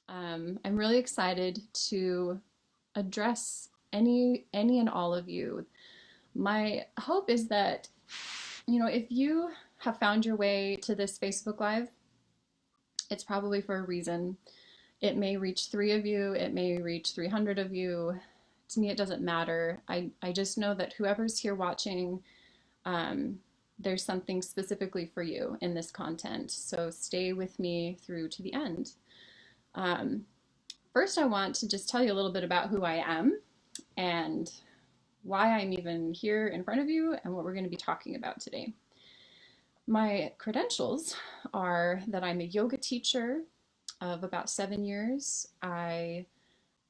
I'm really excited to address any and all of you. My hope is that, if you have found your way to this Facebook Live, it's probably for a reason. It may reach three of you, it may reach 300 of you. To me, it doesn't matter. I just know that whoever's here watching, um, there's something specifically for you in this content. So stay with me through to the end. Um, First, I want to just tell you a little bit about who I am and why I'm even here in front of you and what we're going to be talking about today. My credentials are that I'm a yoga teacher of about 7 years. I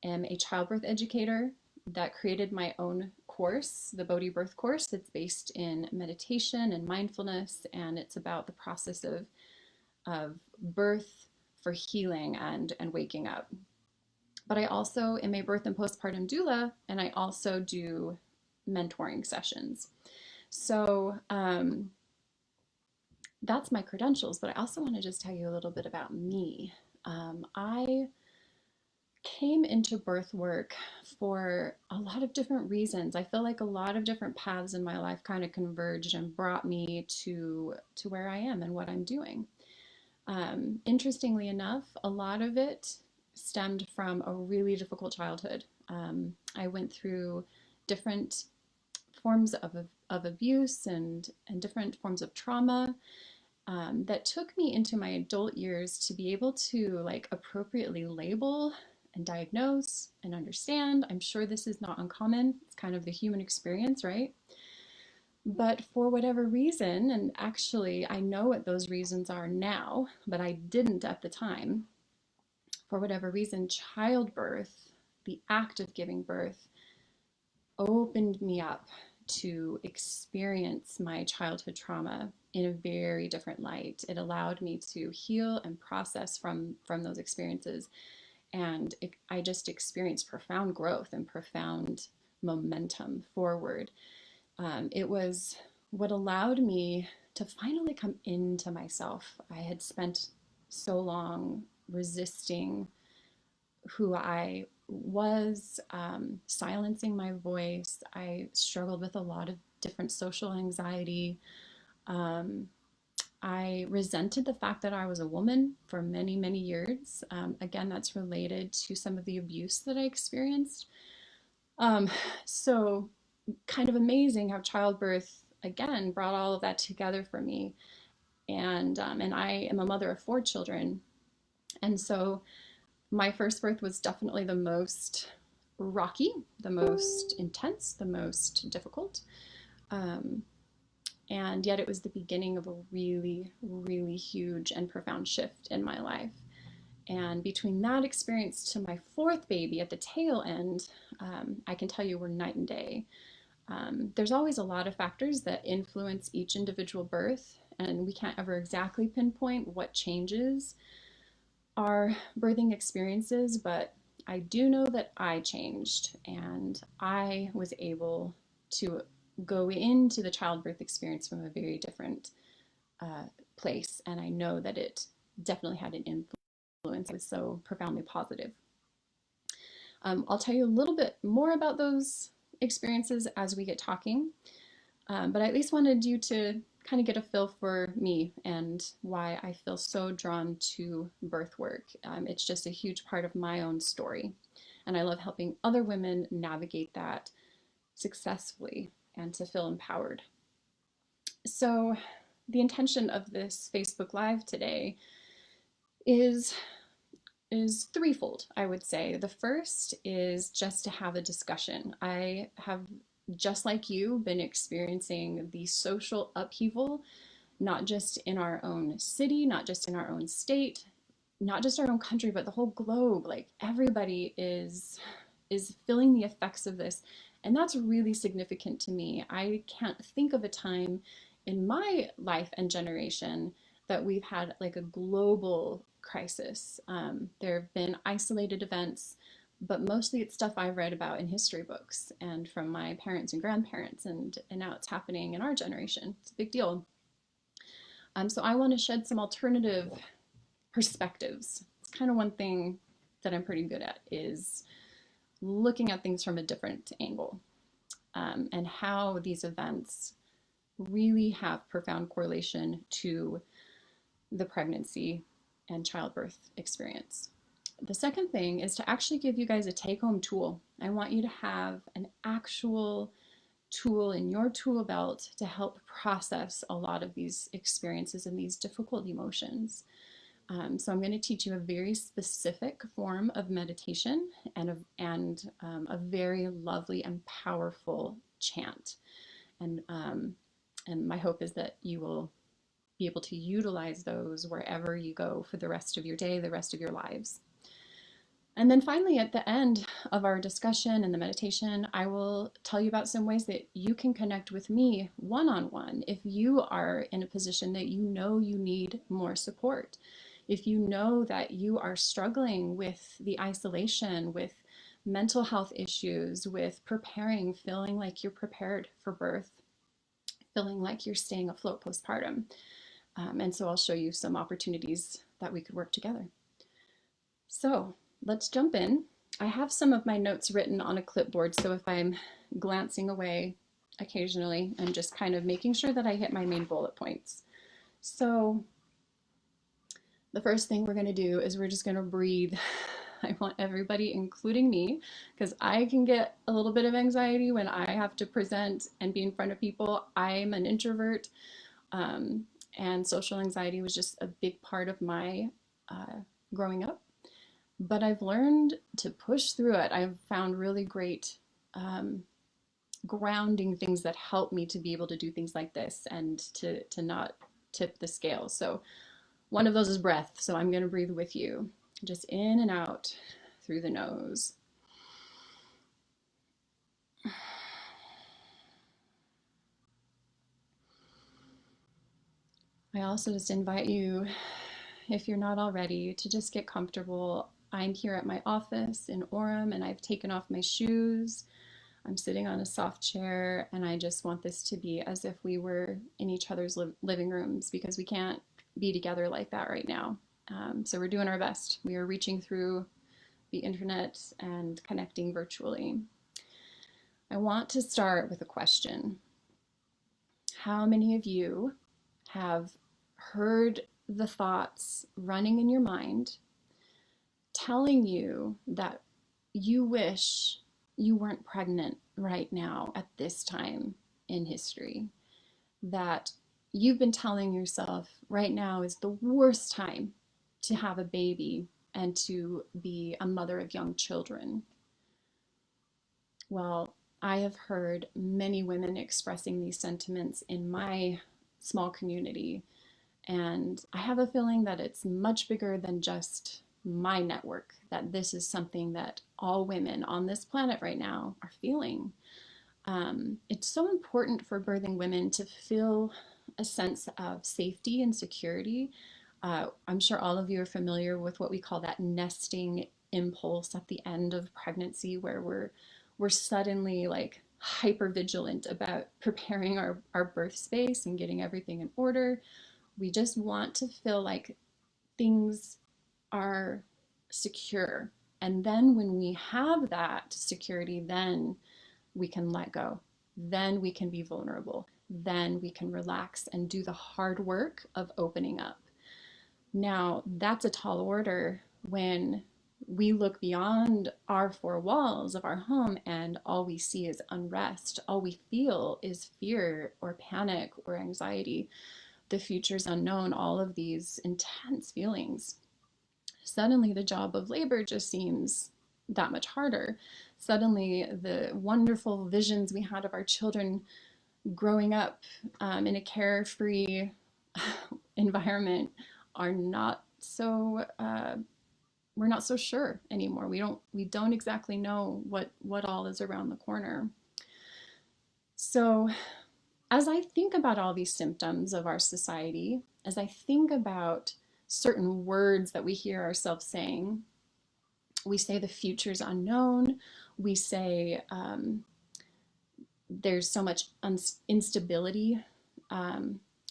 am a childbirth educator that created my own course, the Bodhi Birth Course. It's based in meditation and mindfulness, and it's about the process of birth for healing and waking up. But I also am a birth and postpartum doula, and I also do mentoring sessions. So that's my credentials, but I also want to just tell you a little bit about me. I came into birth work for a lot of different reasons. I feel like a lot of different paths in my life kind of converged and brought me to where I am and what I'm doing. Interestingly enough, a lot of it stemmed from a really difficult childhood. I went through different forms of abuse and different forms of trauma that took me into my adult years to be able to like appropriately label and diagnose and understand. I'm sure this is not uncommon. It's kind of the human experience, right? But for whatever reason, and actually I know what those reasons are now, but I didn't at the time, for whatever reason, childbirth, the act of giving birth, opened me up to experience my childhood trauma in a very different light. It allowed me to heal and process from those experiences. And I just experienced profound growth and profound momentum forward. It was what allowed me to finally come into myself. I had spent so long resisting who I was, silencing my voice. I struggled with a lot of different social anxiety. Um, I resented the fact that I was a woman for many, many years. Again, that's related to some of the abuse that I experienced. Um, so, kind of amazing how childbirth again brought all of that together for me. And I am a mother of four children, and so my first birth was definitely the most rocky, the most intense, the most difficult. Um, and yet it was the beginning of a really, really huge and profound shift in my life. And between that experience to my fourth baby at the tail end, I can tell you we're night and day. There's always a lot of factors that influence each individual birth, and we can't ever exactly pinpoint what changes our birthing experiences, but I do know that I changed and I was able to go into the childbirth experience from a very different place. And I know that it definitely had an influence. It was so profoundly positive. I'll tell you a little bit more about those experiences as we get talking, but I at least wanted you to kind of get a feel for me and why I feel so drawn to birth work. It's just a huge part of my own story, and I love helping other women navigate that successfully and to feel empowered. So, the intention of this Facebook Live today is threefold, I would say. The first is just to have a discussion. I have, just like you, been experiencing the social upheaval, not just in our own city, not just in our own state, not just our own country, but the whole globe. Like everybody is feeling the effects of this. And that's really significant to me. I can't think of a time in my life and generation that we've had like a global crisis. There have been isolated events, but mostly it's stuff I've read about in history books and from my parents and grandparents, and now it's happening in our generation. It's a big deal. So I want to shed some alternative perspectives. It's kind of one thing that I'm pretty good at is looking at things from a different angle, and how these events really have profound correlation to the pregnancy and childbirth experience. The second thing is to actually give you guys a take-home tool. I want you to have an actual tool in your tool belt to help process a lot of these experiences and these difficult emotions. So I'm going to teach you a very specific form of meditation and a very lovely and powerful chant. And my hope is that you will be able to utilize those wherever you go for the rest of your day, the rest of your lives. And then finally, at the end of our discussion and the meditation, I will tell you about some ways that you can connect with me one-on-one if you are in a position that you know you need more support. If you know that you are struggling with the isolation, with mental health issues, with preparing, feeling like you're prepared for birth, feeling like you're staying afloat postpartum. And so I'll show you some opportunities that we could work together. So let's jump in. I have some of my notes written on a clipboard, so if I'm glancing away occasionally, I'm just kind of making sure that I hit my main bullet points. So the first thing we're going to do is we're just going to breathe. I want everybody, including me, because I can get a little bit of anxiety when I have to present and be in front of people. I'm an introvert, and social anxiety was just a big part of my growing up. But I've learned to push through it. I've found really great grounding things that help me to be able to do things like this and to not tip the scale. So one of those is breath. So I'm going to breathe with you, just in and out through the nose. I also just invite you, if you're not already, to just get comfortable. I'm here at my office in Orem, and I've taken off my shoes. I'm sitting on a soft chair, and I just want this to be as if we were in each other's living rooms, because we can't be together like that right now. So we're doing our best. We are reaching through the internet and connecting virtually. I want to start with a question. How many of you have heard the thoughts running in your mind telling you that you wish you weren't pregnant right now at this time in history? That you've been telling yourself right now is the worst time to have a baby and to be a mother of young children? Well, I have heard many women expressing these sentiments in my small community, and I have a feeling that it's much bigger than just my network, that this is something that all women on this planet right now are feeling. It's so important for birthing women to feel a sense of safety and security. I'm sure all of you are familiar with what we call that nesting impulse at the end of pregnancy, where we're suddenly like hyper vigilant about preparing our birth space and getting everything in order. We just want to feel like things are secure. And then when we have that security, then we can let go. Then we can be vulnerable. Then we can relax and do the hard work of opening up. Now, that's a tall order when we look beyond our four walls of our home and all we see is unrest. All we feel is fear or panic or anxiety. The future's unknown, all of these intense feelings. Suddenly the job of labor just seems that much harder. Suddenly the wonderful visions we had of our children growing up in a carefree environment are not so we're not so sure anymore. We don't exactly know what all is around the corner. So as I think about all these symptoms of our society, as I think about certain words that we hear ourselves saying, we say the future's unknown. We say there's so much instability.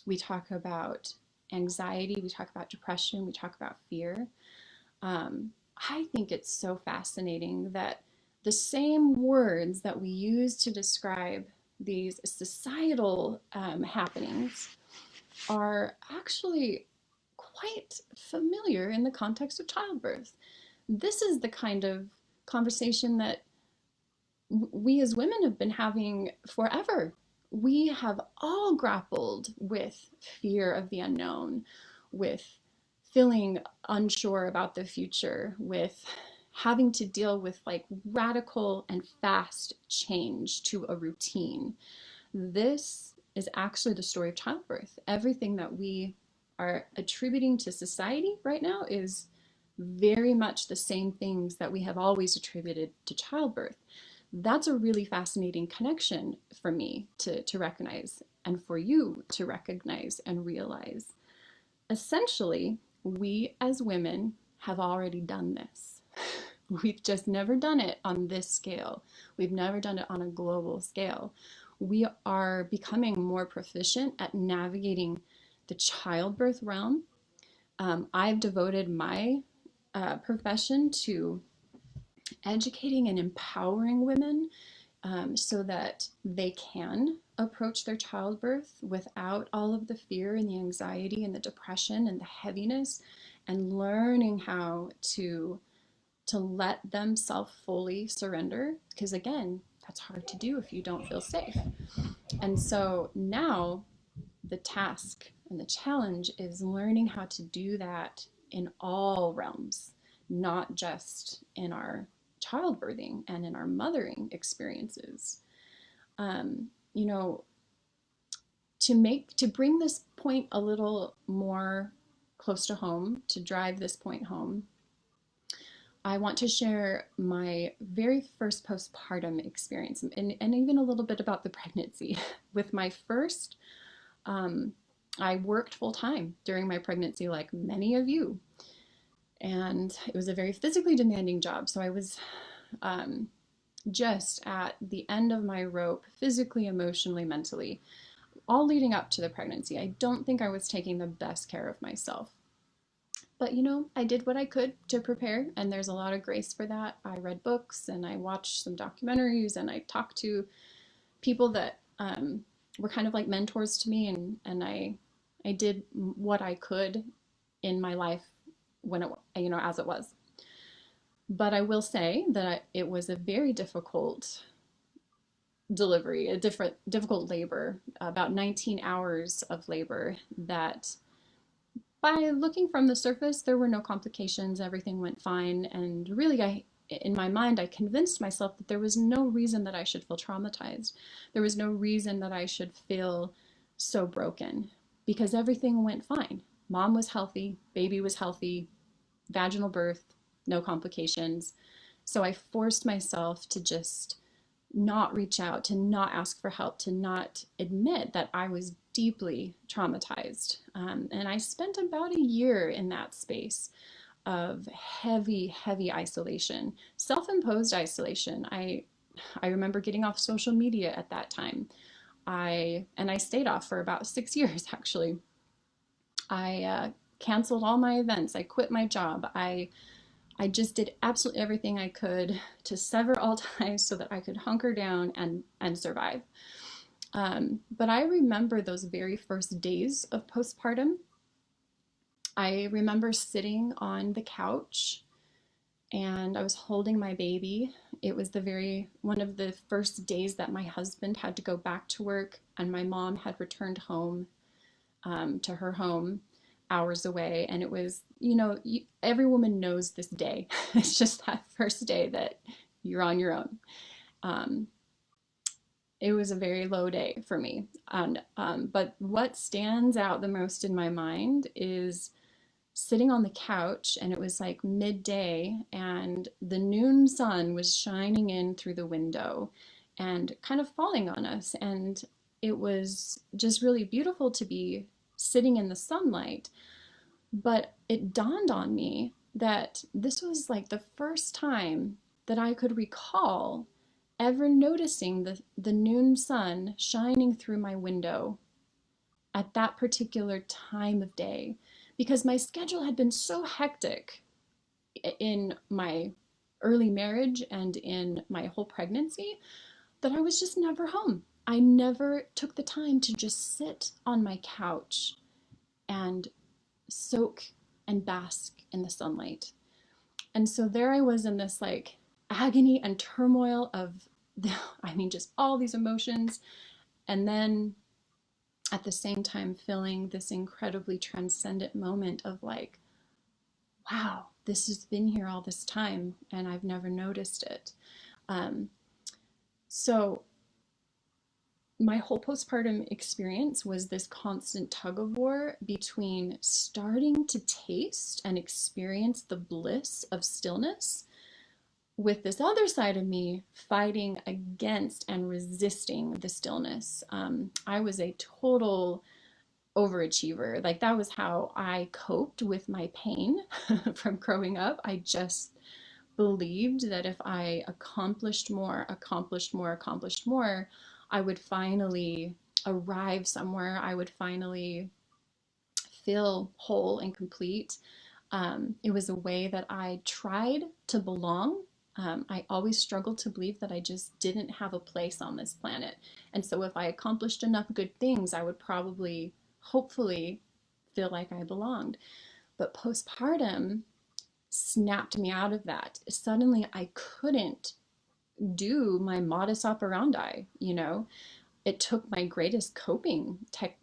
We talk about anxiety. We talk about depression. We talk about fear. I think it's so fascinating that the same words that we use to describe these societal happenings are actually quite familiar in the context of childbirth. This is the kind of conversation that we as women have been having forever. We have all grappled with fear of the unknown, with feeling unsure about the future, with having to deal with like radical and fast change to a routine. This is actually the story of childbirth. Everything that we are attributing to society right now is very much the same things that we have always attributed to childbirth. That's a really fascinating connection for me to recognize and for you to recognize and realize. Essentially, we as women have already done this. We've just never done it on this scale. We've never done it on a global scale. We are becoming more proficient at navigating the childbirth realm. I've devoted my profession to educating and empowering women so that they can approach their childbirth without all of the fear and the anxiety and the depression and the heaviness, and learning how to let themselves fully surrender, because again, that's hard to do if you don't feel safe. And so now the task and the challenge is learning how to do that in all realms, not just in our childbirthing and in our mothering experiences. You know, to bring this point a little more close to home, to drive this point home, I want to share my very first postpartum experience, and even a little bit about the pregnancy. With my first, I worked full time during my pregnancy, like many of you. And it was a very physically demanding job. So I was just at the end of my rope, physically, emotionally, mentally, all leading up to the pregnancy. I don't think I was taking the best care of myself. But you know, I did what I could to prepare, and there's a lot of grace for that. I read books and I watched some documentaries and I talked to people that were kind of like mentors to me, and I did what I could in my life when it, you know, as it was. But I will say that it was a very difficult delivery, a difficult labor, about 19 hours of labor that by looking from the surface, there were no complications, everything went fine. And really, in my mind, I convinced myself that there was no reason that I should feel traumatized. There was no reason that I should feel so broken because everything went fine. Mom was healthy, baby was healthy, vaginal birth, no complications. So I forced myself to just not reach out, to not ask for help, to not admit that I was deeply traumatized. And I spent about a year in that space of heavy, heavy isolation, self-imposed isolation. I remember getting off social media at that time. I stayed off for about 6 years actually. I canceled all my events. I quit my job. I just did absolutely everything I could to sever all ties so that I could hunker down and survive. But I remember those very first days of postpartum. I remember sitting on the couch and I was holding my baby. It was one of the first days that my husband had to go back to work and my mom had returned home to her home hours away. And it was, you know, every woman knows this day. It's just that first day that you're on your own. It was a very low day for me. And but what stands out the most in my mind is sitting on the couch, and it was like midday, and the noon sun was shining in through the window and kind of falling on us. And it was just really beautiful to be sitting in the sunlight. But it dawned on me that this was like the first time that I could recall ever noticing the noon sun shining through my window at that particular time of day, because my schedule had been so hectic in my early marriage and in my whole pregnancy, that I was just never home. I never took the time to just sit on my couch and soak and bask in the sunlight. And so there I was in this like agony and turmoil of, I mean, just all these emotions. And then at the same time, feeling this incredibly transcendent moment of like, wow, this has been here all this time and I've never noticed it. Um, so my whole postpartum experience was this constant tug of war between starting to taste and experience the bliss of stillness, with this other side of me fighting against and resisting the stillness. I was a total overachiever. Like that was how I coped with my pain from growing up. I just believed that if I accomplished more, I would finally arrive somewhere. I would finally feel whole and complete. It was a way that I tried to belong. I always struggled to believe that I just didn't have a place on this planet. And so if I accomplished enough good things, I would probably, hopefully, feel like I belonged. But postpartum snapped me out of that. Suddenly I couldn't do my modus operandi, you know? It took my greatest coping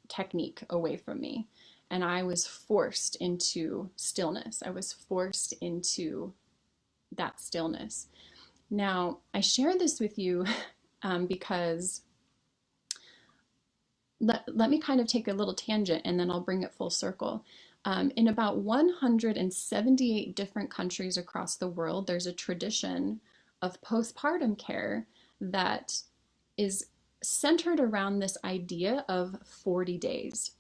technique away from me. And I was forced into stillness. I was forced into that stillness. Now, I share this with you because let me kind of take a little tangent and then I'll bring it full circle. In about 178 different countries across the world, there's a tradition of postpartum care that is centered around this idea of 40 days.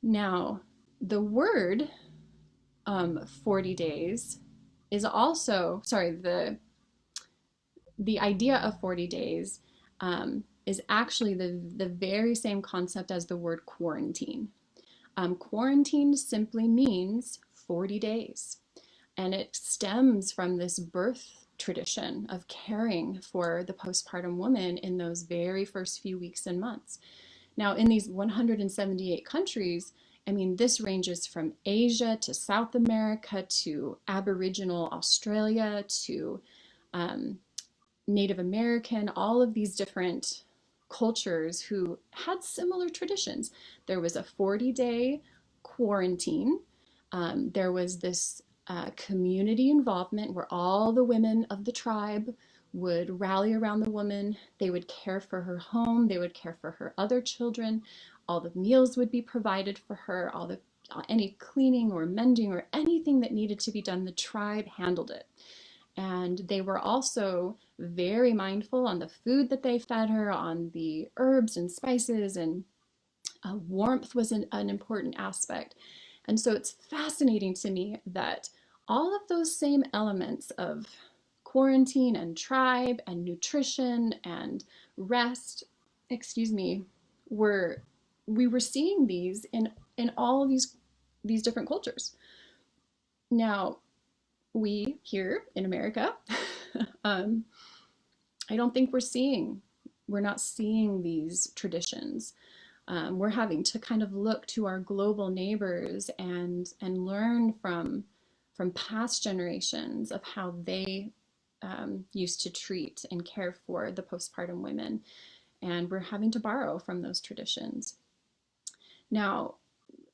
Now, the word 40 days is also, the idea of 40 days is actually the very same concept as the word quarantine. Quarantine simply means 40 days, and it stems from this birth tradition of caring for the postpartum woman in those very first few weeks and months. Now, in these 178 countries, I mean, this ranges from Asia to South America to Aboriginal Australia to Native American, all of these different cultures who had similar traditions. There was a 40-day quarantine. There was this community involvement where all the women of the tribe would rally around the woman. They would care for her home. They would care for her other children. All the meals would be provided for her. Any cleaning or mending or anything that needed to be done, the tribe handled it. And they were also very mindful on the food that they fed her, on the herbs and spices, and warmth was an important aspect. And so it's fascinating to me that all of those same elements of quarantine and tribe and nutrition and rest, we were seeing these in all of these different cultures. Now, we here in America, I don't think we're not seeing these traditions. We're having to kind of look to our global neighbors and learn from past generations of how they used to treat and care for the postpartum women. And we're having to borrow from those traditions. Now,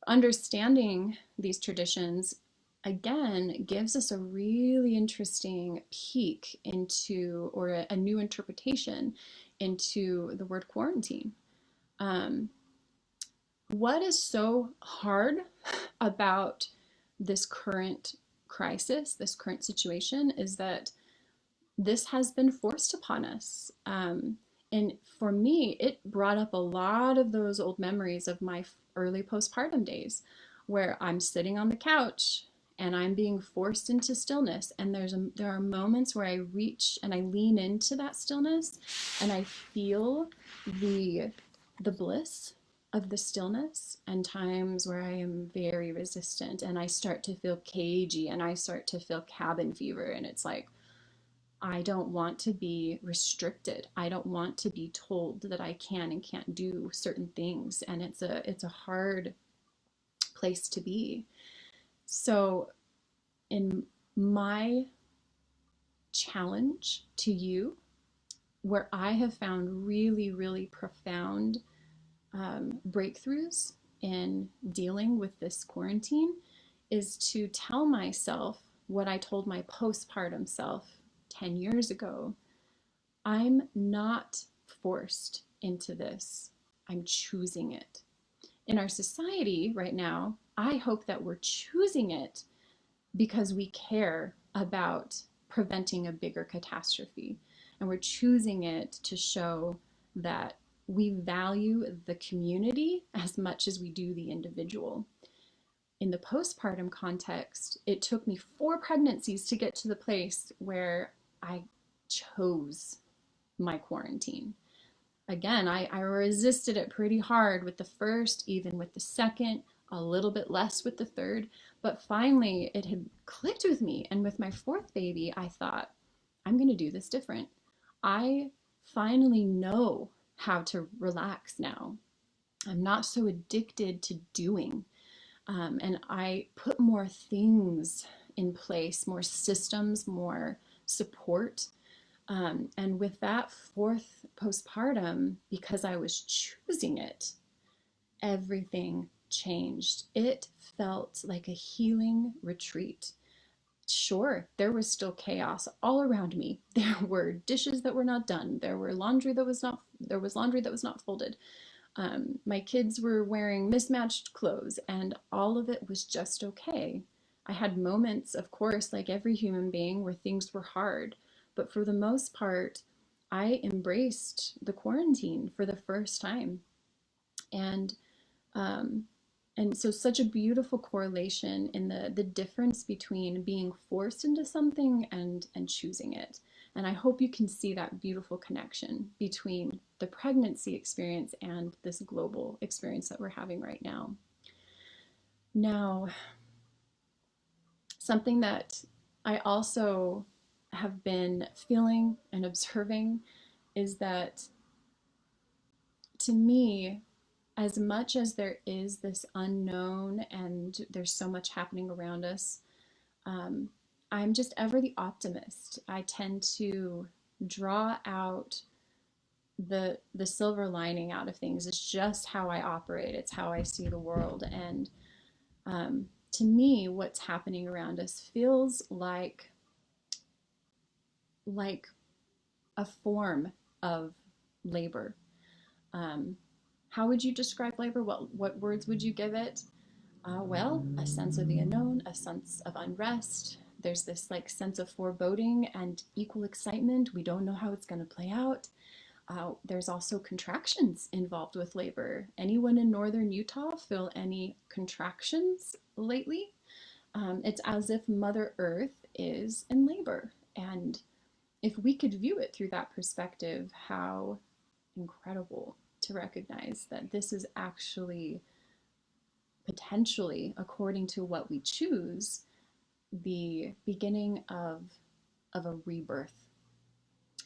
understanding these traditions, again, gives us a really interesting peek into, or a new interpretation into the word quarantine. What is so hard about this current crisis, this current situation, is that this has been forced upon us. And for me, it brought up a lot of those old memories of my early postpartum days, where I'm sitting on the couch and I'm being forced into stillness. And there are moments where I reach and I lean into that stillness and I feel the bliss of the stillness and times where I am very resistant and I start to feel cagey and I start to feel cabin fever. And it's like, I don't want to be restricted. I don't want to be told that I can and can't do certain things. And it's a hard place to be. So in my challenge to you, where I have found really, really profound breakthroughs in dealing with this quarantine, is to tell myself what I told my postpartum self 10 years ago. I'm not forced into this, I'm choosing it. In our society right now, I hope that we're choosing it because we care about preventing a bigger catastrophe. And we're choosing it to show that we value the community as much as we do the individual. In the postpartum context, it took me 4 pregnancies to get to the place where I chose my quarantine. Again, I resisted it pretty hard with the first, even with the second, a little bit less with the third. But finally, it had clicked with me. And with my 4th baby, I thought, I'm going to do this different. I finally know how to relax now. I'm not so addicted to doing. And I put more things in place, more systems, more support. And with that 4th postpartum, because I was choosing it, everything changed. It felt like a healing retreat. Sure, there was still chaos all around me. There were dishes that were not done. There was laundry that was not folded. My kids were wearing mismatched clothes, and all of it was just okay. I had moments, of course, like every human being, where things were hard. But for the most part, I embraced the quarantine for the first time. And um, and so such a beautiful correlation in the difference between being forced into something and choosing it. And I hope you can see that beautiful connection between the pregnancy experience and this global experience that we're having right now. Now, something that I also have been feeling and observing is that, to me, as much as there is this unknown and there's so much happening around us, um, I'm just ever the optimist. I tend to draw out the silver lining out of things. It's just how I operate. It's how I see the world. And to me, what's happening around us feels like a form of labor. Um, how would you describe labor? What words would you give it? Well, a sense of the unknown, a sense of unrest. There's this like sense of foreboding and equal excitement. We don't know how it's going to play out. There's also contractions involved with labor. Anyone in northern Utah feel any contractions lately? It's as if Mother Earth is in labor. And if we could view it through that perspective, how incredible to recognize that this is actually potentially, according to what we choose, the beginning of a rebirth.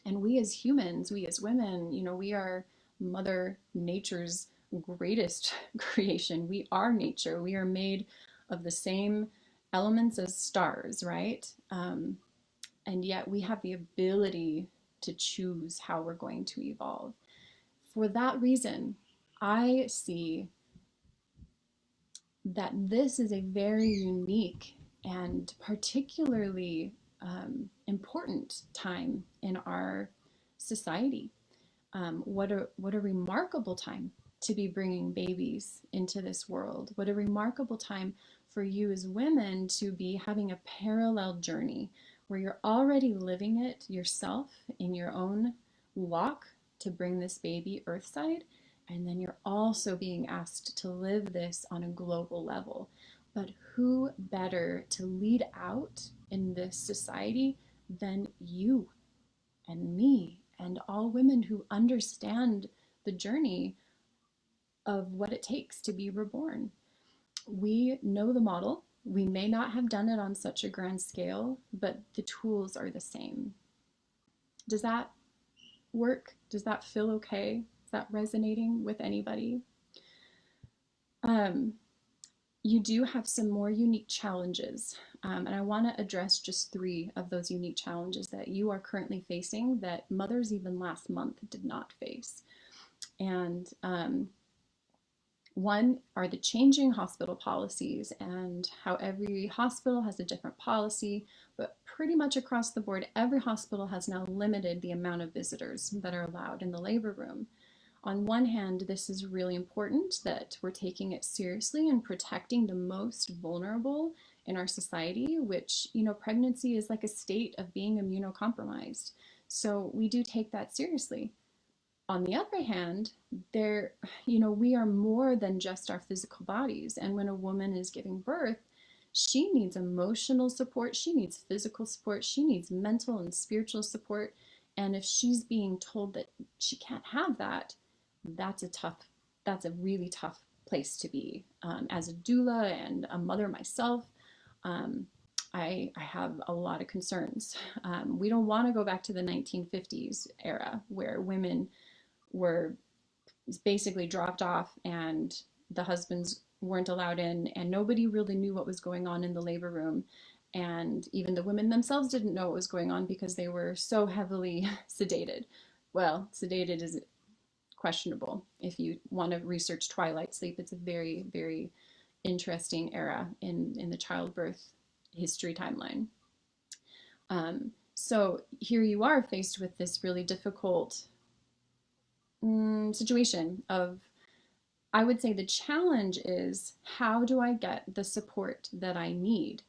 And we as humans, we as women, we are Mother Nature's greatest creation. We are nature. We are made of the same elements as stars, right? And yet we have the ability to choose how we're going to evolve. For that reason, I see that this is a very unique and particularly important time in our society. What a remarkable time to be bringing babies into this world. What a remarkable time for you as women to be having a parallel journey where you're already living it yourself in your own walk to bring this baby earthside, and then you're also being asked to live this on a global level. But who better to lead out in this society than you and me and all women who understand the journey of what it takes to be reborn. We know the model. We may not have done it on such a grand scale, but the tools are the same. Does that work? Does that feel okay? Is that resonating with anybody? Um, you do have some more unique challenges, and I want to address just 3 of those unique challenges that you are currently facing that mothers even last month did not face. And one are the changing hospital policies and how every hospital has a different policy, but pretty much across the board, every hospital has now limited the amount of visitors that are allowed in the labor room. On one hand, this is really important that we're taking it seriously and protecting the most vulnerable in our society, which, pregnancy is like a state of being immunocompromised. So we do take that seriously. On the other hand, we are more than just our physical bodies. And when a woman is giving birth, she needs emotional support, she needs physical support, she needs mental and spiritual support. And if she's being told that she can't have that, that's a really tough place to be. As a doula and a mother myself, I have a lot of concerns. We don't want to go back to the 1950s era where women were basically dropped off and the husbands weren't allowed in and nobody really knew what was going on in the labor room. And even the women themselves didn't know what was going on because they were so heavily sedated. Well, sedated is questionable. If you want to research twilight sleep, it's a very, very interesting era in the childbirth history timeline. So here you are faced with this really difficult situation of, I would say the challenge is, how do I get the support that I need?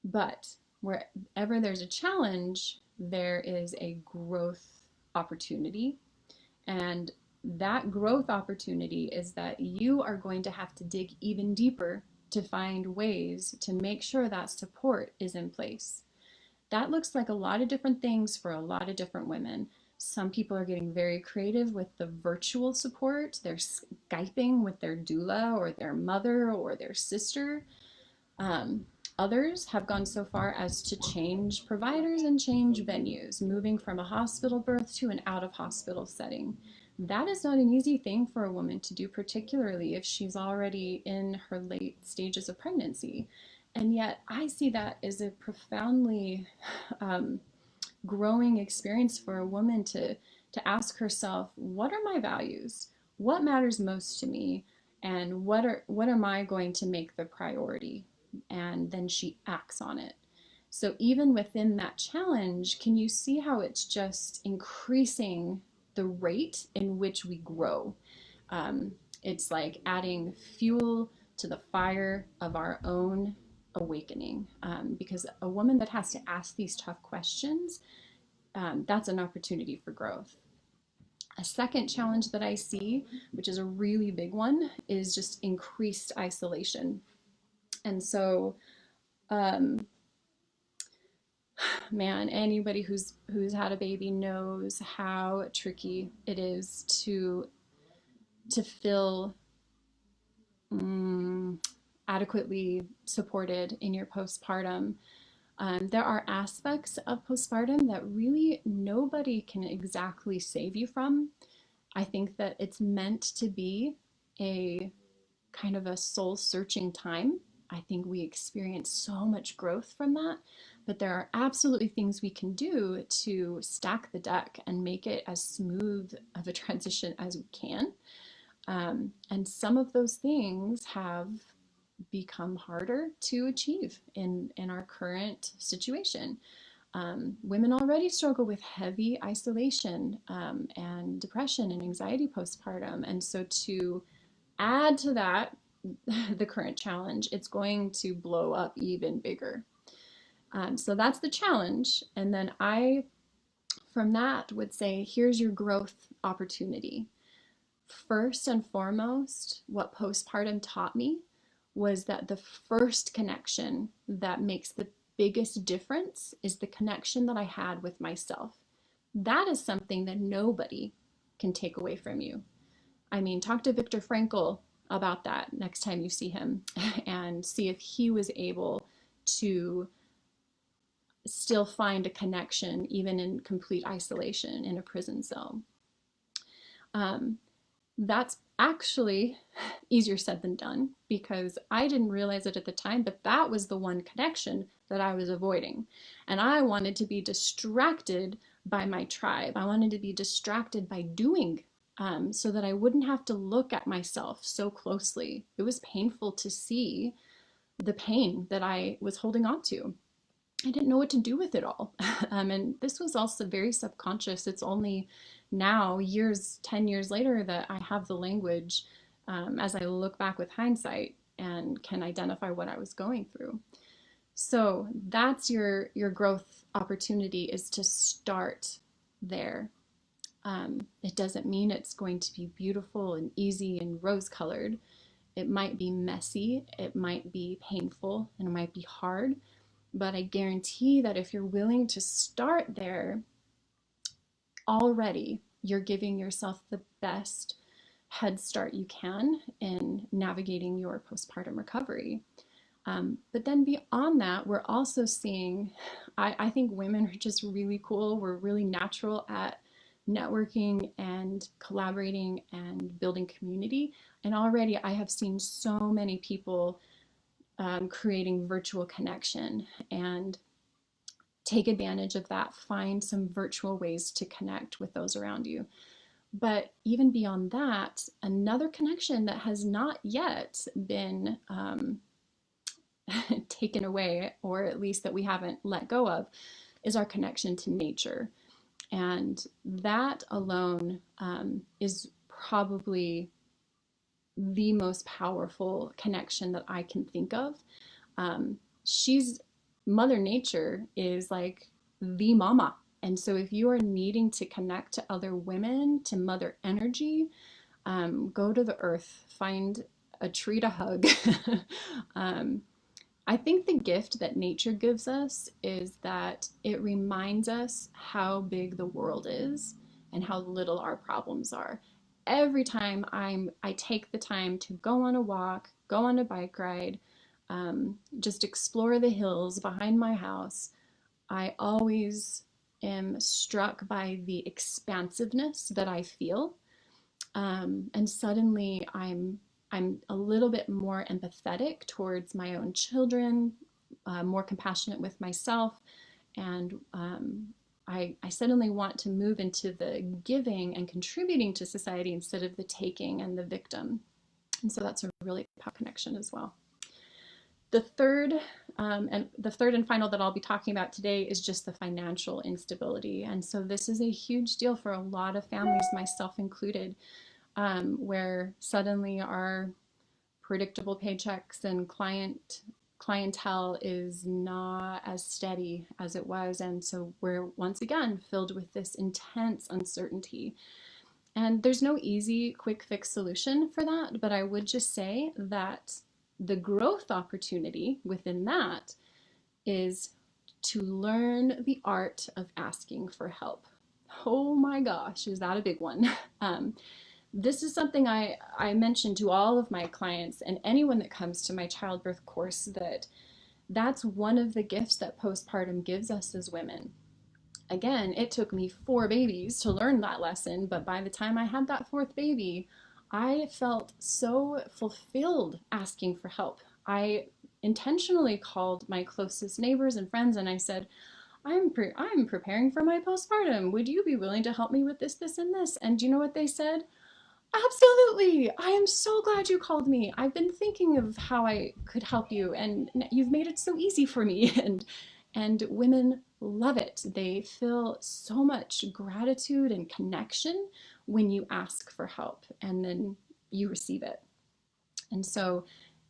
But wherever there's a challenge, there is a growth opportunity. And that growth opportunity is that you are going to have to dig even deeper to find ways to make sure that support is in place. That looks like a lot of different things for a lot of different women. Some people are getting very creative with the virtual support. They're Skyping with their doula or their mother or their sister. Others have gone so far as to change providers and change venues, moving from a hospital birth to an out-of-hospital setting. That is not an easy thing for a woman to do, particularly if she's already in her late stages of pregnancy. And yet I see that as a profoundly growing experience for a woman to ask herself, what are my values? What matters most to me? And what am I going to make the priority? And then she acts on it. So even within that challenge, can you see how it's just increasing the rate in which we grow? It's like adding fuel to the fire of our own awakening, because a woman that has to ask these tough questions, that's an opportunity for growth. A second challenge that I see, which is a really big one, is just increased isolation. And so, man, anybody who's had a baby knows how tricky it is to feel adequately supported in your postpartum. There are aspects of postpartum that really nobody can exactly save you from. I think that it's meant to be a kind of a soul-searching time. I think we experience so much growth from that, but there are absolutely things we can do to stack the deck and make it as smooth of a transition as we can. And some of those things have become harder to achieve in our current situation. Women already struggle with heavy isolation and depression and anxiety postpartum. And so to add to that, the current challenge, it's going to blow up even bigger. So that's the challenge. And then I, from that, would say, here's your growth opportunity. First and foremost, what postpartum taught me was that the first connection that makes the biggest difference is the connection that I had with myself. That is something that nobody can take away from you. I mean, talk to Viktor Frankl about that next time you see him and see if he was able to still find a connection even in complete isolation in a prison cell. Um, that's actually easier said than done because I didn't realize it at the time, but that was the one connection that I was avoiding. And I wanted to be distracted by my tribe. I wanted to be distracted by doing, so that I wouldn't have to look at myself so closely. It was painful to see the pain that I was holding on to. I didn't know what to do with it all. And this was also very subconscious. It's only now, 10 years later, that I have the language, as I look back with hindsight and can identify what I was going through. So that's your growth opportunity, is to start there. It doesn't mean it's going to be beautiful and easy and rose colored. It might be messy, it might be painful, and it might be hard. But I guarantee that if you're willing to start there, already you're giving yourself the best head start you can in navigating your postpartum recovery. But then beyond that, we're also seeing, I think women are just really cool. We're really natural at networking and collaborating and building community. And already I have seen so many people creating virtual connection, and take advantage of that. Find some virtual ways to connect with those around you. But even beyond that, another connection that has not yet been taken away, or at least that we haven't let go of, is our connection to nature. And that alone is probably the most powerful connection that I can think of. She's Mother Nature is like the mama. And so if you are needing to connect to other women, to Mother Energy, go to the earth, find a tree to hug. I think the gift that nature gives us is that it reminds us how big the world is and how little our problems are. Every time I take the time to go on a walk, go on a bike ride, just explore the hills behind my house, I always am struck by the expansiveness that I feel. And suddenly I'm a little bit more empathetic towards my own children, more compassionate with myself, and I suddenly want to move into the giving and contributing to society instead of the taking and the victim. And so that's a really powerful connection as well. The third and final that I'll be talking about today is just the financial instability. And so this is a huge deal for a lot of families, myself included, where suddenly our predictable paychecks and clientele is not as steady as it was. And so we're once again filled with this intense uncertainty. And there's no easy, quick fix solution for that, but I would just say that the growth opportunity within that is to learn the art of asking for help. Oh my gosh, is that a big one? This is something I mention to all of my clients and anyone that comes to my childbirth course, that's one of the gifts that postpartum gives us as women. Again, it took me 4 babies to learn that lesson, but by the time I had that 4th baby, I felt so fulfilled asking for help. I intentionally called my closest neighbors and friends and I said, I'm preparing for my postpartum. Would you be willing to help me with this, this, and this? And do you know what they said? Absolutely. I am so glad you called me. I've been thinking of how I could help you, and you've made it so easy for me. And women love it. They feel so much gratitude and connection when you ask for help and then you receive it. And so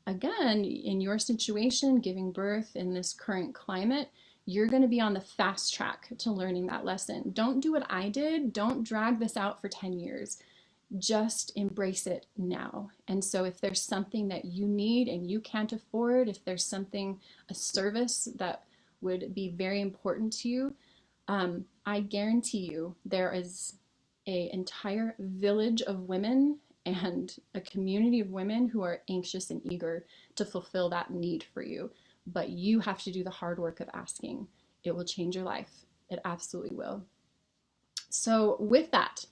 again, in your situation, giving birth in this current climate, you're going to be on the fast track to learning that lesson. Don't do what I did. Don't drag this out for 10 years. Just embrace it now. And so if there's something that you need and you can't afford, if there's a service that would be very important to you, I guarantee you there is an entire village of women and a community of women who are anxious and eager to fulfill that need for you. But you have to do the hard work of asking. It will change your life. It absolutely will. So with that,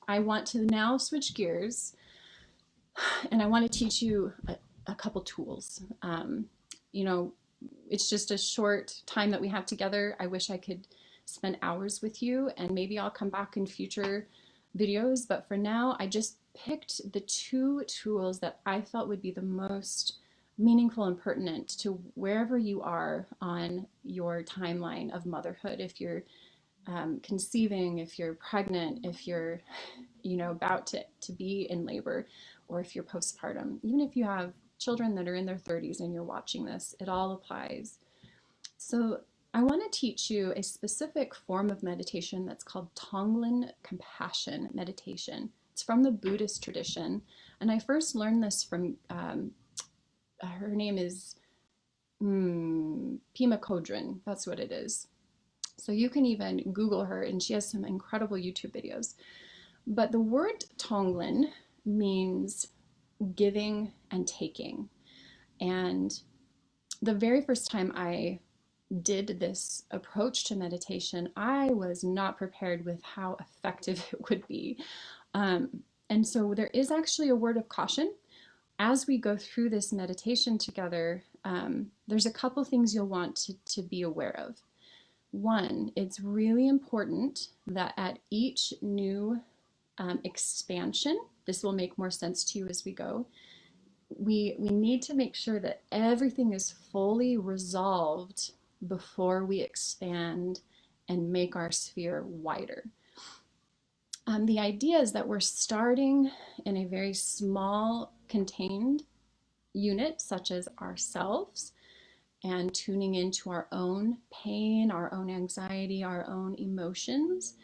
I want to now switch gears, and I want to teach you a couple tools. You know, it's just a short time that we have together. I wish I could spend hours with you, and maybe I'll come back in future videos. But for now, I just picked the 2 tools that I felt would be the most meaningful and pertinent to wherever you are on your timeline of motherhood. If you're conceiving, if you're pregnant, if you're, about to be in labor, or if you're postpartum, even if you have children that are in their 30s and you're watching this, it all applies. So I want to teach you a specific form of meditation that's called Tonglen Compassion Meditation. It's from the Buddhist tradition, and I first learned this from her name is Pema Chodron. That's what it is. So you can even Google her, and she has some incredible YouTube videos. But the word Tonglen means giving and taking. And the very first time I did this approach to meditation, I was not prepared with how effective it would be. And so there is actually a word of caution. As we go through this meditation together, there's a couple things you'll want to be aware of. One, it's really important that at each new expansion, this will make more sense to you as we go, we need to make sure that everything is fully resolved before we expand and make our sphere wider. The idea is that we're starting in a very small, contained unit, such as ourselves, and tuning into our own pain, our own anxiety, our own emotions,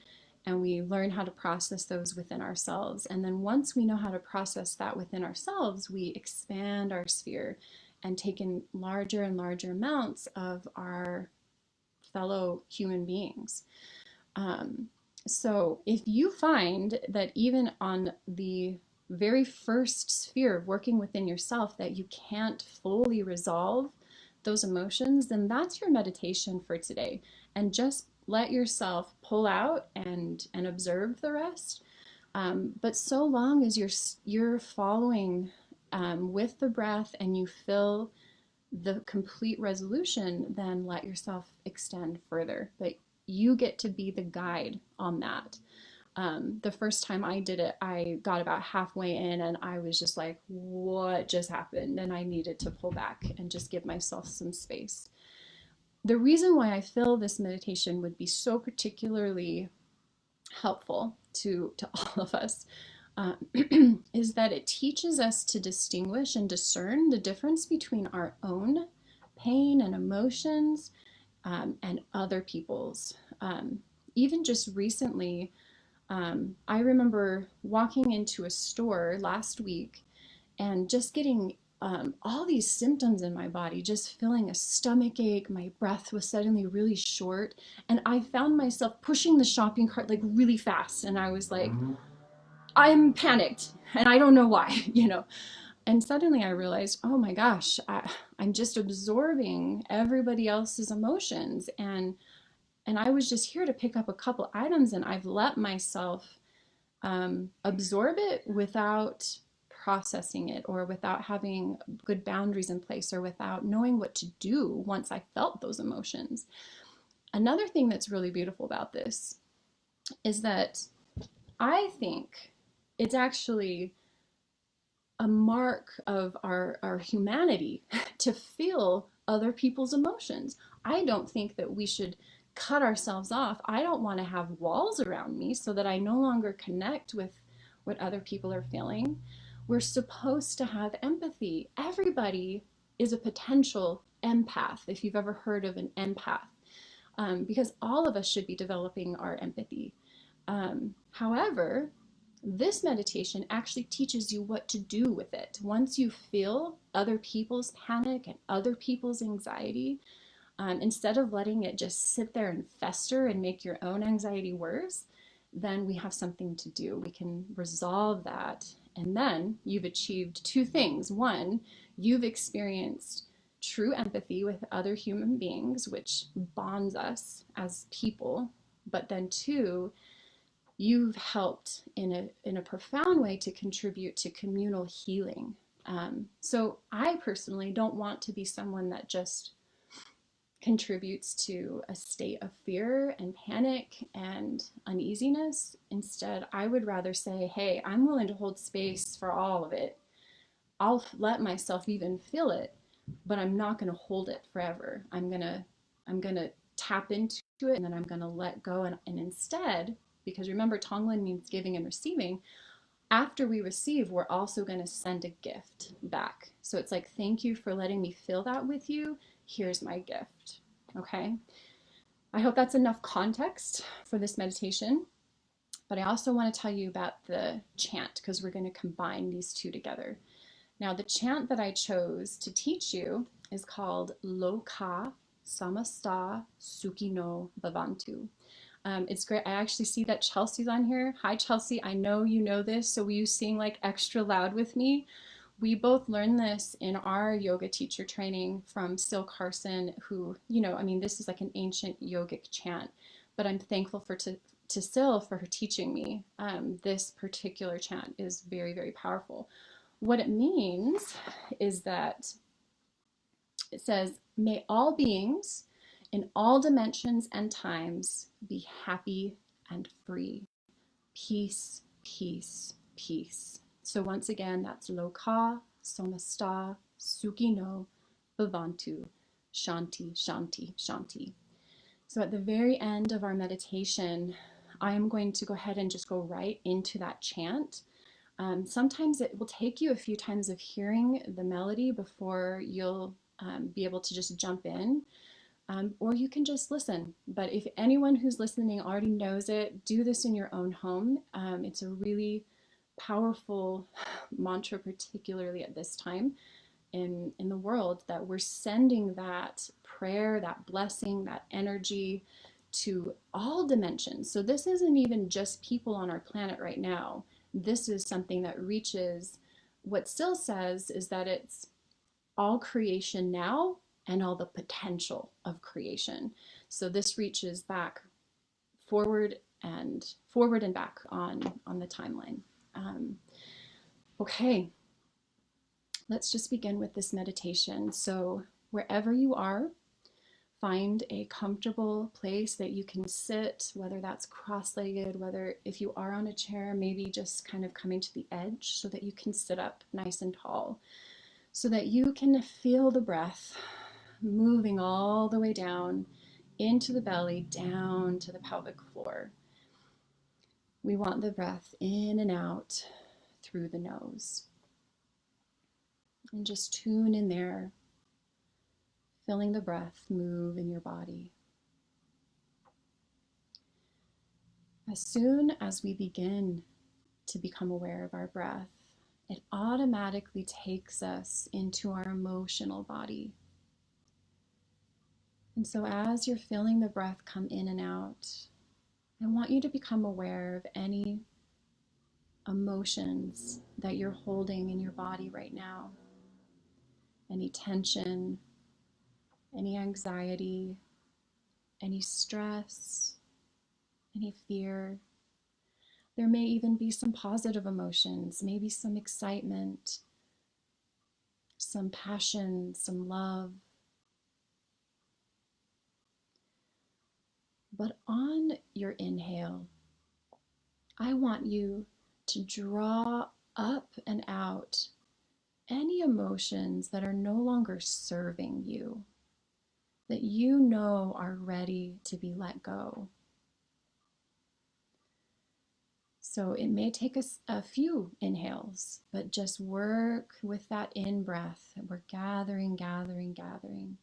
and we learn how to process those within ourselves. And then once we know how to process that within ourselves, we expand our sphere and take in larger and larger amounts of our fellow human beings. So if you find that even on the very first sphere of working within yourself that you can't fully resolve those emotions, then that's your meditation for today. And just let yourself pull out and observe the rest. But so long as you're following with the breath and you feel the complete resolution, then let yourself extend further. But you get to be the guide on that. The first time I did it, I got about halfway in and I was just like, what just happened? And I needed to pull back and just give myself some space. The reason why I feel this meditation would be so particularly helpful to all of us is that it teaches us to distinguish and discern the difference between our own pain and emotions and other people's. Even just recently, I remember walking into a store last week and just getting all these symptoms in my body, just feeling a stomach ache. My breath was suddenly really short, and I found myself pushing the shopping cart like really fast, and I was like, I'm panicked and I don't know why, And suddenly I realized, oh my gosh, I'm just absorbing everybody else's emotions, and I was just here to pick up a couple items, and I've let myself absorb it without processing it, or without having good boundaries in place, or without knowing what to do once I felt those emotions. Another thing that's really beautiful about this is that I think it's actually a mark of our humanity to feel other people's emotions. I don't think that we should cut ourselves off. I don't want to have walls around me so that I no longer connect with what other people are feeling. We're supposed to have empathy. Everybody is a potential empath, if you've ever heard of an empath, because all of us should be developing our empathy. However, this meditation actually teaches you what to do with it. Once you feel other people's panic and other people's anxiety, instead of letting it just sit there and fester and make your own anxiety worse, then we have something to do. We can resolve that And then you've achieved two things. One, you've experienced true empathy with other human beings, which bonds us as people. But then two, you've helped in a profound way to contribute to communal healing. So I personally don't want to be someone that just contributes to a state of fear and panic and uneasiness. Instead, I would rather say, hey, I'm willing to hold space for all of it. I'll let myself even feel it, but I'm not going to hold it forever. I'm going to tap into it, and then I'm going to let go. And instead, because remember, Tonglen means giving and receiving, after we receive, we're also going to send a gift back. So it's like, thank you for letting me feel that with you. Here's my gift. Okay. I hope that's enough context for this meditation. But I also want to tell you about the chant, because we're going to combine these two together. Now, the chant that I chose to teach you is called Loka Samasta Sukhino Bhavantu. It's great. I actually see that Chelsea's on here. Hi, Chelsea. I know you know this, so will you sing like extra loud with me? We both learned this in our yoga teacher training from Sil Carson, who, this is like an ancient yogic chant, but I'm thankful to Sil for her teaching me. This particular chant is very, very powerful. What it means is that it says, may all beings in all dimensions and times be happy and free. Peace, peace, peace. So once again, that's Loka Samasta Sukhino Bhavantu. Shanti, Shanti, Shanti. So at the very end of our meditation, I am going to go ahead and just go right into that chant. Sometimes it will take you a few times of hearing the melody before you'll be able to just jump in. Or you can just listen. But if anyone who's listening already knows it, do this in your own home. It's a really powerful mantra, particularly at this time in the world, that we're sending that prayer, that blessing, that energy to all dimensions. So this isn't even just people on our planet right now. This is something that reaches, what Sil says is that it's all creation now and all the potential of creation. So this reaches back, forward and back on the timeline. Okay, let's just begin with this meditation. So wherever you are, find a comfortable place that you can sit, whether that's cross-legged, whether if you are on a chair, maybe just kind of coming to the edge so that you can sit up nice and tall, so that you can feel the breath moving all the way down into the belly, down to the pelvic floor. We want the breath in and out through the nose. And just tune in there, feeling the breath move in your body. As soon as we begin to become aware of our breath, it automatically takes us into our emotional body. And so as you're feeling the breath come in and out, I want you to become aware of any emotions that you're holding in your body right now. Any tension, any anxiety, any stress, any fear. There may even be some positive emotions, maybe some excitement, some passion, some love. But on your inhale, I want you to draw up and out any emotions that are no longer serving you, that you know are ready to be let go. So it may take us a few inhales, but just work with that in-breath. We're gathering, gathering, gathering,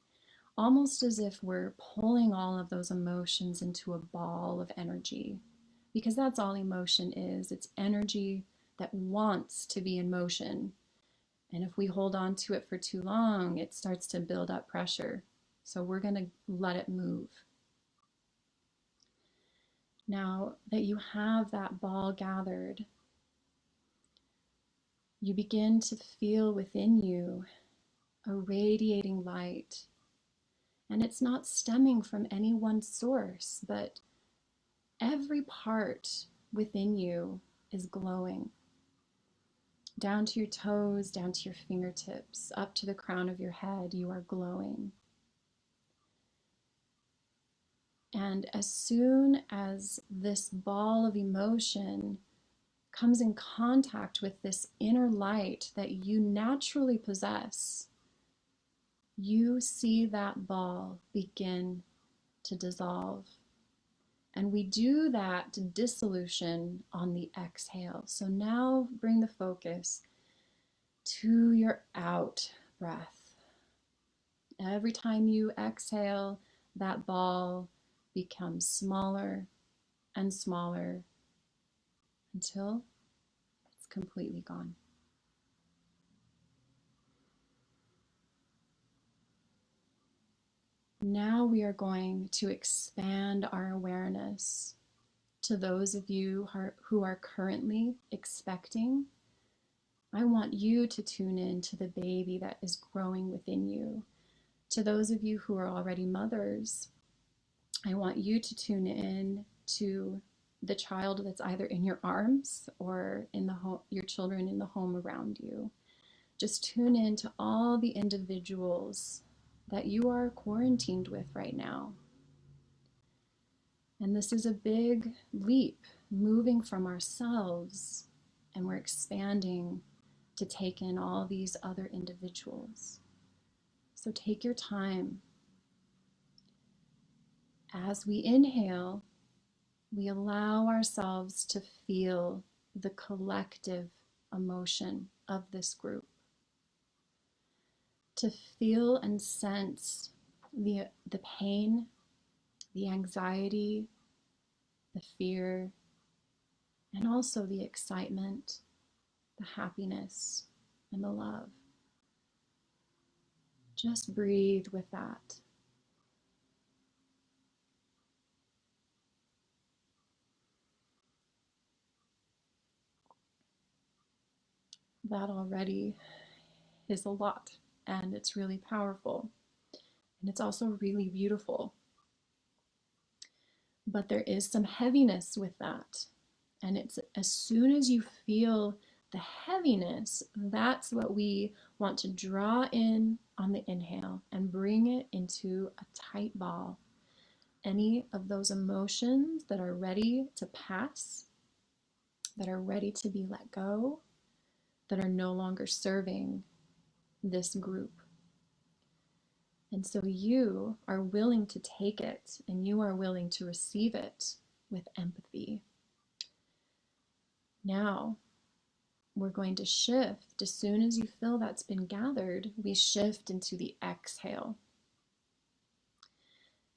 almost as if we're pulling all of those emotions into a ball of energy, because that's all emotion is. It's energy that wants to be in motion. And if we hold on to it for too long, it starts to build up pressure. So we're going to let it move. Now that you have that ball gathered, you begin to feel within you a radiating light. And it's not stemming from any one source, but every part within you is glowing. Down to your toes, down to your fingertips, up to the crown of your head, you are glowing. And as soon as this ball of emotion comes in contact with this inner light that you naturally possess, you see that ball begin to dissolve. And we do that dissolution on the exhale. So now bring the focus to your out breath. Every time you exhale, that ball becomes smaller and smaller until it's completely gone. Now we are going to expand our awareness to those of you who are currently expecting. I want you to tune in to the baby that is growing within you. To those of you who are already mothers, I want you to tune in to the child that's either in your arms or in the your children in the home around you. Just tune in to all the individuals that you are quarantined with right now. And this is a big leap, moving from ourselves, and we're expanding to take in all these other individuals. So take your time. As we inhale, we allow ourselves to feel the collective emotion of this group, to feel and sense the pain, the anxiety, the fear, and also the excitement, the happiness, and the love. Just breathe with that. That already is a lot, and it's really powerful, and it's also really beautiful. But there is some heaviness with that. And it's as soon as you feel the heaviness, that's what we want to draw in on the inhale and bring it into a tight ball. Any of those emotions that are ready to pass, that are ready to be let go, that are no longer serving this group. And so you are willing to take it and you are willing to receive it with empathy. Now, we're going to shift. As soon as you feel that's been gathered, we shift into the exhale.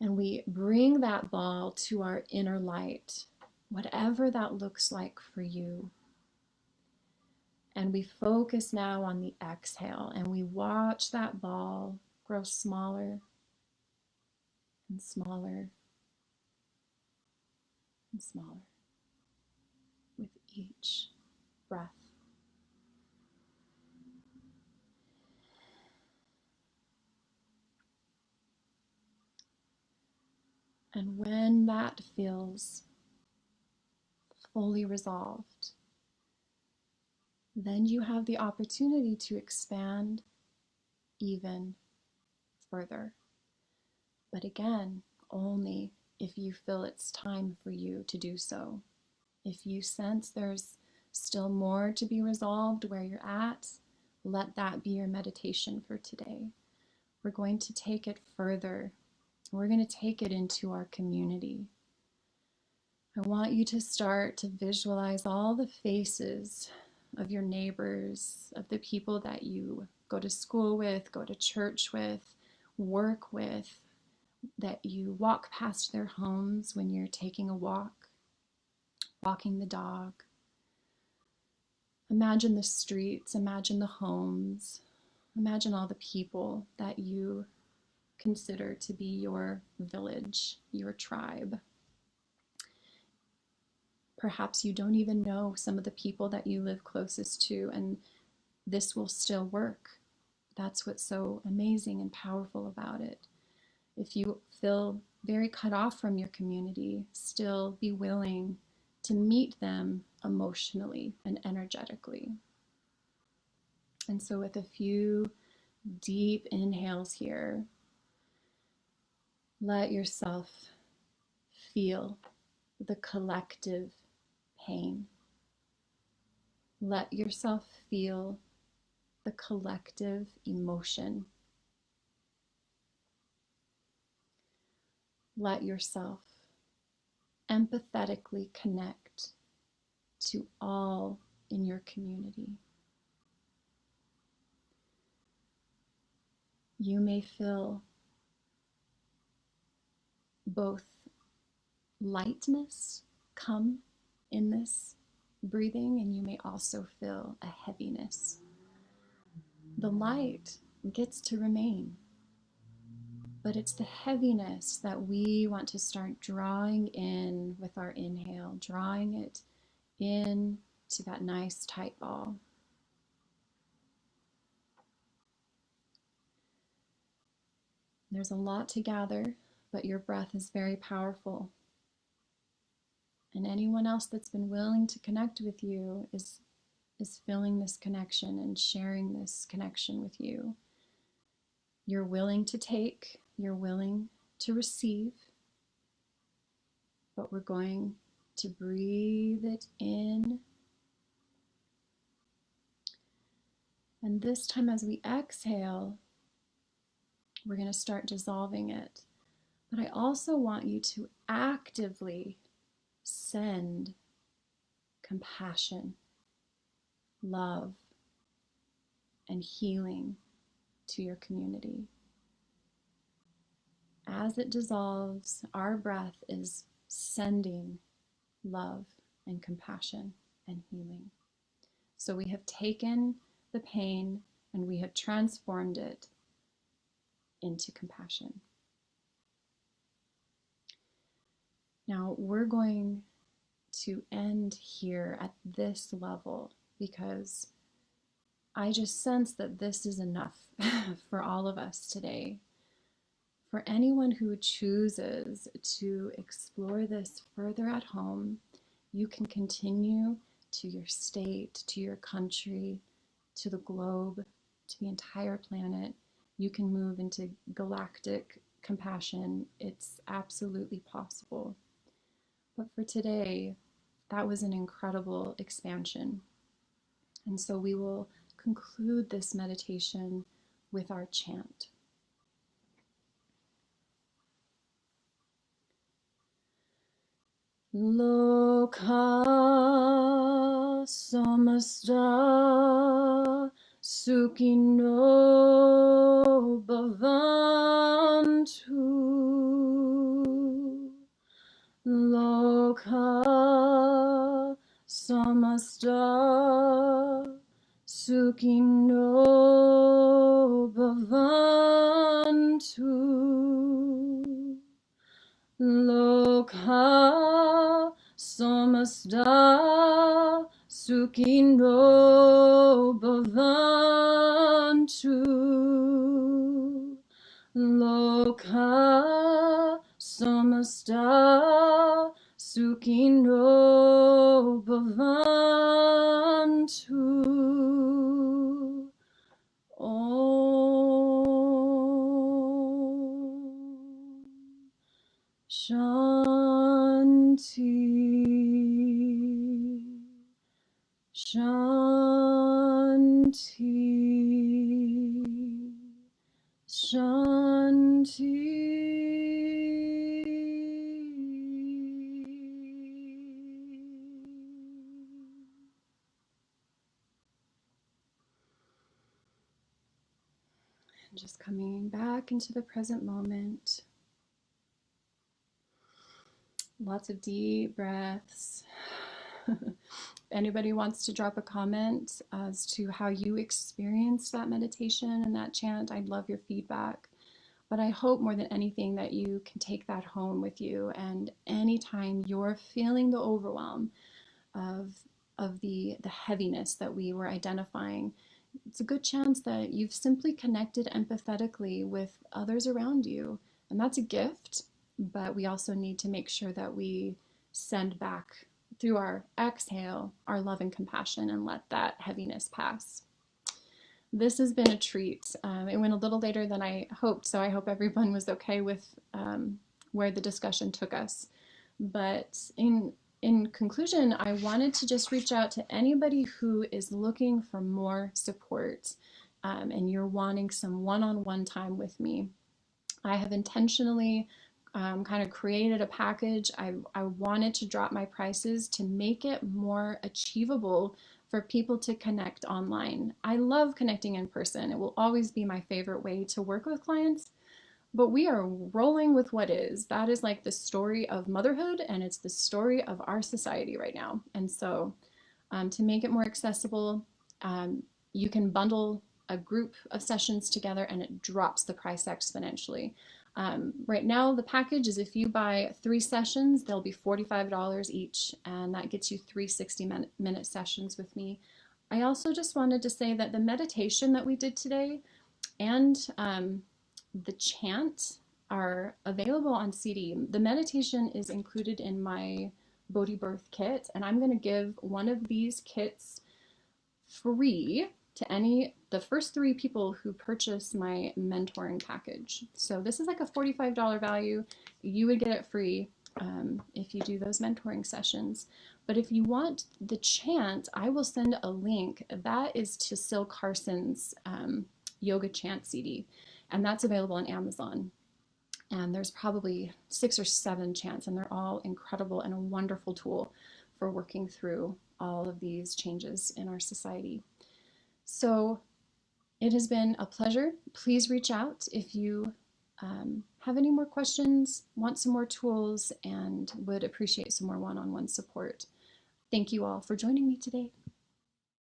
And we bring that ball to our inner light, whatever that looks like for you. And we focus now on the exhale and we watch that ball grow smaller and smaller and smaller with each breath. And when that feels fully resolved, then you have the opportunity to expand even further. But again, only if you feel it's time for you to do so. If you sense there's still more to be resolved where you're at, let that be your meditation for today. We're going to take it further. We're going to take it into our community. I want you to start to visualize all the faces of your neighbors, of the people that you go to school with, go to church with, work with, that you walk past their homes when you're taking a walk, walking the dog. Imagine the streets, imagine the homes, imagine all the people that you consider to be your village, your tribe. Perhaps you don't even know some of the people that you live closest to, and this will still work. That's what's so amazing and powerful about it. If you feel very cut off from your community, still be willing to meet them emotionally and energetically. And so, with a few deep inhales here, let yourself feel the collective pain. Let yourself feel the collective emotion. Let yourself empathetically connect to all in your community. You may feel both lightness come in this breathing, and you may also feel a heaviness. The light gets to remain, but it's the heaviness that we want to start drawing in with our inhale, drawing it in to that nice tight ball. There's a lot to gather, but your breath is very powerful. And anyone else that's been willing to connect with you is feeling this connection and sharing this connection with you. You're willing to take, you're willing to receive, but we're going to breathe it in. And this time as we exhale, we're going to start dissolving it. But I also want you to actively send compassion, love, and healing to your community. As it dissolves, our breath is sending love and compassion and healing. So we have taken the pain and we have transformed it into compassion. Now we're going to end here at this level because I just sense that this is enough for all of us today. For anyone who chooses to explore this further at home, you can continue to your state, to your country, to the globe, to the entire planet. You can move into galactic compassion. It's absolutely possible. But for today, that was an incredible expansion. And so we will conclude this meditation with our chant. Loka samasta sukhino bhavantu. Loka samasta sukhino bhavantu. Loka samasta sukhino bhavantu. Loka samasta sukhino bhavantu. Om Shanti, Shanti, Shanti. And just coming back into the present moment. Lots of deep breaths. If anybody wants to drop a comment as to how you experienced that meditation and that chant, I'd love your feedback. But I hope more than anything that you can take that home with you, and anytime you're feeling the overwhelm of the heaviness that we were identifying, it's a good chance that you've simply connected empathetically with others around you. And that's a gift, but we also need to make sure that we send back through our exhale our love and compassion and let that heaviness pass. This has been a treat. It went a little later than I hoped, so I hope everyone was okay with where the discussion took us. But in conclusion, I wanted to just reach out to anybody who is looking for more support and you're wanting some one-on-one time with me. I have intentionally kind of created a package. I wanted to drop my prices to make it more achievable for people to connect online. I love connecting in person. It will always be my favorite way to work with clients, but we are rolling with what is. That is like the story of motherhood, and it's the story of our society right now. And so to make it more accessible, you can bundle a group of sessions together and it drops the price exponentially. Right now, the package is if you buy 3 sessions, they'll be $45 each, and that gets you 3 60-minute sessions with me. I also just wanted to say that the meditation that we did today and the chant are available on CD. The meditation is included in my Bodhi Birth kit, and I'm going to give one of these kits free to the first 3 people who purchase my mentoring package. So this is like a $45 value. You would get it free if you do those mentoring sessions. But if you want the chant, I will send a link. That is to Sil Carson's yoga chant CD, and that's available on Amazon. And there's probably 6 or 7 chants, and they're all incredible and a wonderful tool for working through all of these changes in our society. So it has been a pleasure. Please reach out if you have any more questions, want some more tools, and would appreciate some more one-on-one support. Thank you all for joining me today.